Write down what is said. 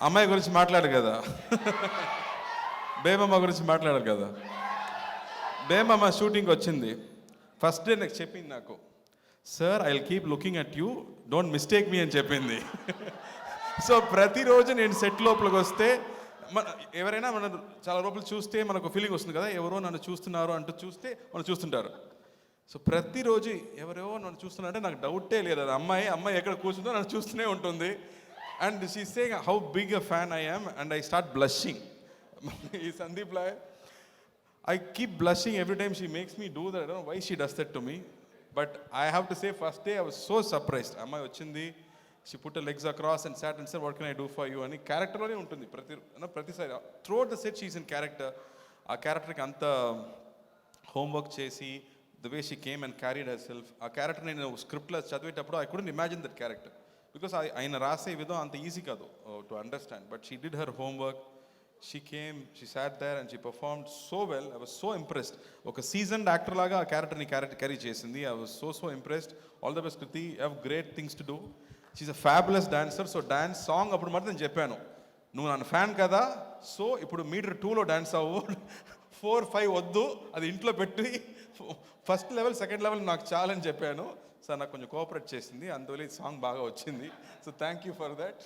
అమ్మాయి గురించి మాట్లాడు కదా, బేబమ్మ గురించి మాట్లాడారు కదా. బేబమ్మ షూటింగ్కి వచ్చింది. ఫస్ట్ డే నాకు చెప్పింది, నాకు sir I will keep looking at you, don't mistake me అని చెప్పింది. సో ప్రతిరోజు నేను సెట్ లోపలికి వస్తే మన ఎవరైనా మన చాలా లోపల చూస్తే మనకు ఫీలింగ్ వస్తుంది కదా, ఎవరో నన్ను చూస్తున్నారు అంటూ చూస్తే మనం చూస్తుంటారు. సో ప్రతిరోజు ఎవరెవో నన్ను చూస్తున్నారంటే నాకు డౌటే లేదు, అది అమ్మాయి అమ్మాయి ఎక్కడ కూర్చుందో నన్ను చూస్తూనే ఉంటుంది. And she saying how big a fan I am and I start blushing. ఈ Sandeep లాయ్ I keep blushing every time she makes me do that. I don't know why she does that to me. But I have to say, first day I was so surprised. Amma vachindi, she put her legs across and sat and said, what can I do for you? Ani character lone untundi. Pratisari throughout the set she is in character. Aa character ki anta homework chesi, the way she came and carried herself. Aa character nenu script la chadivetappudu I couldn't imagine that character. Because ayina rase vidham anta easy kadu to understand. But she did her homework. She came, she sat there and she performed so well. I was so impressed. Oka seasoned actor laga aa character ni carry chesindi. I was so impressed. All the best Kriti, you have great things to do. She's a fabulous dancer. So dance song appudu matram nenu cheppanu, నువ్వు నన్ను fan కదా, so ఇప్పుడు metre 2లో dance అవ్వు, 4-5 వద్దు, అది ఇంట్లో పెట్టి ఫస్ట్ లెవెల్ సెకండ్ లెవెల్ నాకు చాలని చెప్పాను. సార్ నాకు కొంచెం కోఆపరేట్ చేసింది, అందువల్ల ఈ సాంగ్ బాగా వచ్చింది. So thank you for that.